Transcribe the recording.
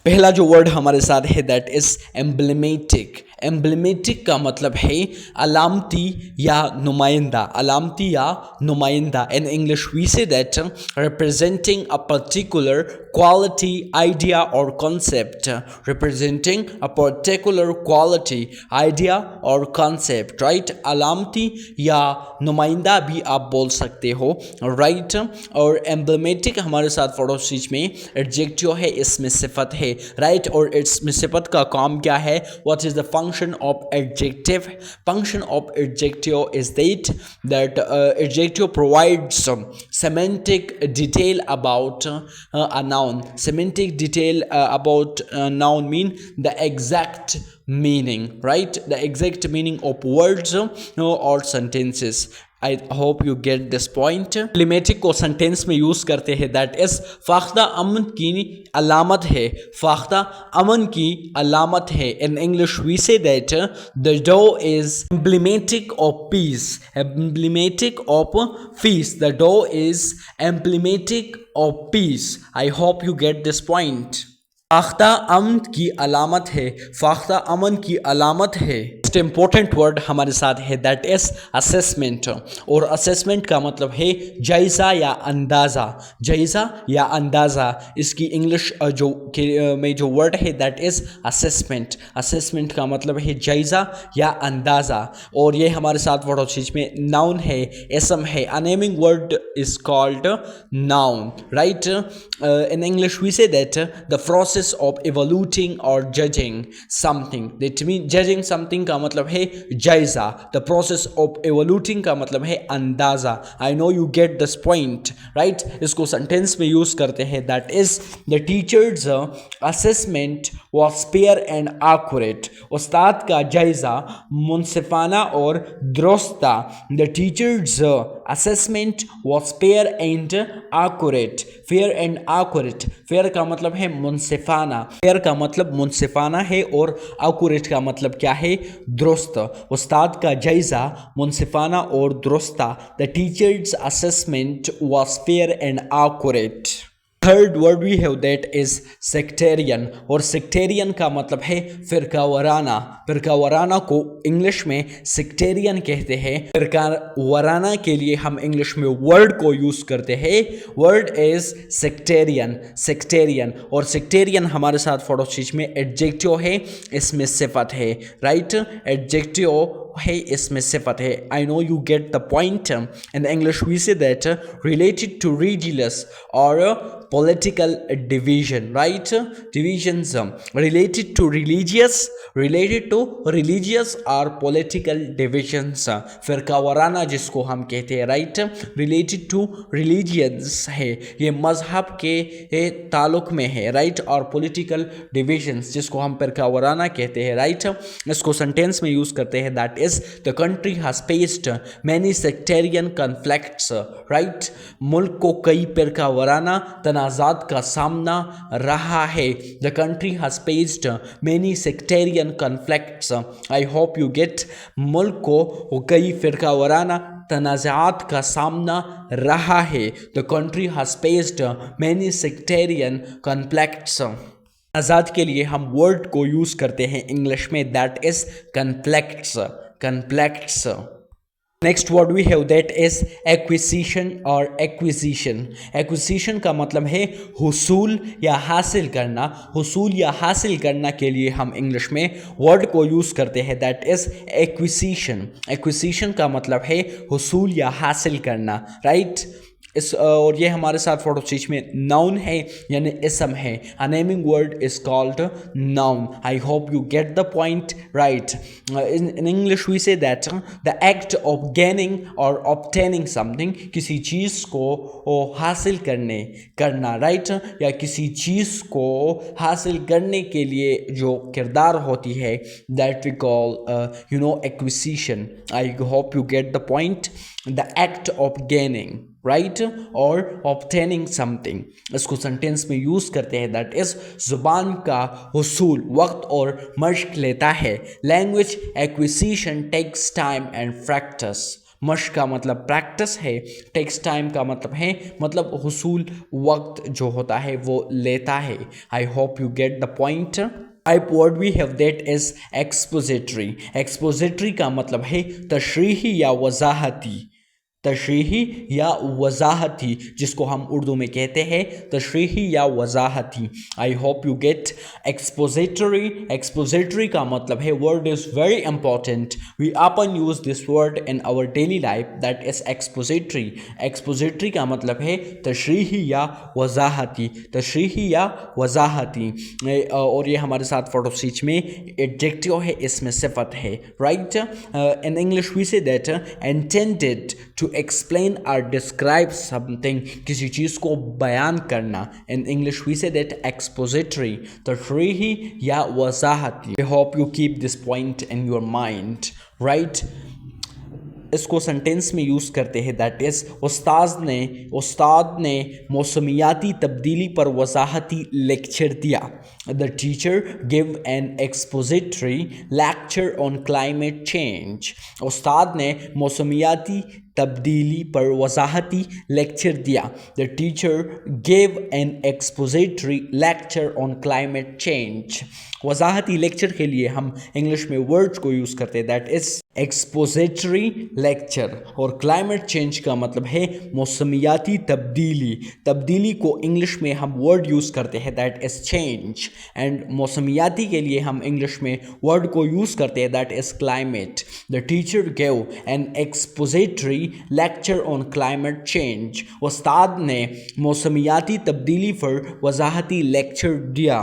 पहला जो वर्ड हमारे साथ है दैट इज एम्ब्लेमेटिक। एम्ब्लेमेटिक का मतलब है अलामती या नुमाइंदा, अलामती या नुमाइंदा। In English we say that representing a particular quality, idea और concept, representing a particular quality, idea और कॉन्सेप्ट, राइट। अलामती या नुमाइंदा भी आप बोल सकते हो, राइट। और एम्ब्लेमेटिक हमारे साथ पड़ोसी में एडजेक्टिव है, इसमें सिफत है, राइट। और इसमें सिफत का काम क्या है? What is the function of adjective? Function of adjective is that adjective provides some semantic detail about a noun. Semantic detail about a noun mean the exact meaning, right? The exact meaning of words or sentences. I hope you get this point. Emblematic को sentence में use करते हैं that is फाख्ता अमन की अलामत है, फाख्ता अमन की अलामत है। In English we say that the dove is emblematic of peace, emblematic of peace, the dove is emblematic of peace. I hope you get this point. फाख्ता अमन की अलामत है, फाख्ता अमन की अलामत है। नेक्स्ट इंपॉर्टेंट वर्ड हमारे साथ है दैट इज असेसमेंट। और असेसमेंट का मतलब है जायज़ा या अंदाज़ा, जायज़ा या अंदाज़ा। इसकी इंग्लिश में जो वर्ड है दैट इज असेसमेंट। असेसमेंट का मतलब है जायज़ा या अंदाज़ा। और ये हमारे साथ वर्ड चीज में नाउन है, इसम है। A naming word is called noun, right. in English we say that the process of evaluating or judging something, that means judging something का मतलब है जायजा, the process of evaluating का मतलब है अंदाज़ा। I know you get this point, right? इसको sentence में यूज़ करते हैं that is the teacher's assessment was fair and accurate, उस्ताद का जायज़ा मुनसिफाना और दुरुस्त था। the teacher's assessment was fair and accurate, fair and accurate, fair का मतलब है मुनसिफाना, फेयर का मतलब मुनसिफाना है और accurate का मतलब क्या है? दुरुस्त। उस्ताद का जायज़ा मुनसिफाना और दुरुस्त था। The teacher's assessment was fair and accurate. Third word we have that is sectarian. और सेक्टेरियन का मतलब है फिरका वराना। फिरका वराना को इंग्लिश में सेक्टेरियन कहते हैं। फिरका वराना के लिए हम इंग्लिश में वर्ड को यूज करते हैं, वर्ड इज सेक्टेरियन, सेक्टेरियन। और सेक्टेरियन हमारे साथ पड़ोसी में एडजेक्टिव है, इसमें सिफत है, राइट। एडजेक्टिव है, इसमें सिफत है। I know you get the point. In English we say that related to religious or political division, right? Divisions related to religious, related to religious or political divisions। फिरका वराना जिसको हम कहते हैं, राइट। रिलेटेड टू रिलीजियंस है, ये मजहब के ताल्लुक में है, राइट। और पॉलिटिकल डिविजन्स जिसको हम फिरका वराना कहते हैं, राइट। इसको सेंटेंस में यूज करते हैं that is the country has faced many sectarian conflicts, right. मुल्क को कई फिरका वराना तनाज़ात का सामना रहा है। The country has faced many sectarian conflicts. I hope you gate. मुल्क को कई फिरका वराना तनाज़ात का सामना रहा है। The country has faced many sectarian conflicts. आज़ाद के लिए हम वर्ड को यूज़ करते हैं इंग्लिश में that is conflicts, conflicts. Next word we have that is acquisition और एक्विजिशन। एक्विजिशन का मतलब है हुसूल या हासिल करना। हुसूल या हासिल करना के लिए हम इंग्लिश में वर्ड को यूज़ करते हैं दैट इज एक्विजिशन। एक्विजिशन का मतलब है हुसूल या हासिल करना, राइट। इस और ये हमारे साथ पड़ोसी में नाउन है यानी इसम है। A naming word is called noun. I hope you get the point, right. In English we say that the act of gaining or obtaining something, किसी चीज़ को हासिल करना, राइट। या किसी चीज़ को हासिल करने के लिए जो किरदार होती है that we call acquisition. I hope you get the point. The act of gaining, right, or obtaining something, इसको सेंटेंस में यूज करते हैं दैट इज जुबान का हुसूल वक्त और मश्क लेता है। Language acquisition takes time and practice. मश का मतलब प्रैक्टिस है, टेक्स टाइम का मतलब है मतलब हुसूल वक्त जो होता है वो लेता है। I hope you get the point. Type word we have that is expository. Expository का मतलब है तशरीही या वजाहती, तशरीही या वजाहती, जिसको हम उर्दू में कहते हैं तशरीही या वजाहती। I hope you get expository. Expository का मतलब है word is very important, we often use this word in our daily life, that is expository. Expository का मतलब है तशरीही या वजाहती, तशरीही या वजाहती। और ये हमारे साथ फोटो स्पीच में एडजेक्टिव है, इसमें सिफत है, right. In English we say that intended to explain और डिस्क्राइब समथिंग, किसी चीज़ को बयान करना। In English we say that expository, तशरीही या वजाहती। I hope you keep this point in your mind, right. इसको सेंटेंस में यूज़ करते हैं, दैट इज़ उस्ताद ने मौसमियाती तब्दीली पर वजाहती लेक्चर दिया। The teacher give an expository lecture on climate change. उस्ताद ने मौसमियाती तब्दीली पर वजाहती लेक्चर दिया। The teacher give an expository lecture on climate change. वजाहती लेक्चर के लिए हम इंग्लिश में वर्ड्स को यूज़ करते हैं, दैट इज़ एक्सपोजिटरी लेक्चर। और क्लाइमेट चेंज का मतलब है मौसमियाती तब्दीली। तब्दीली को इंग्लिश में हम वर्ड यूज़ करते हैं, दैट इज़ चेंज। एंड मौसमियाती के लिए हम इंग्लिश में वर्ड को यूज़ करते हैं, that is climate. The teacher gave an expository lecture on climate change. उस्ताद ने मौसमियाती तब्दीली पर वजाहती लेक्चर दिया।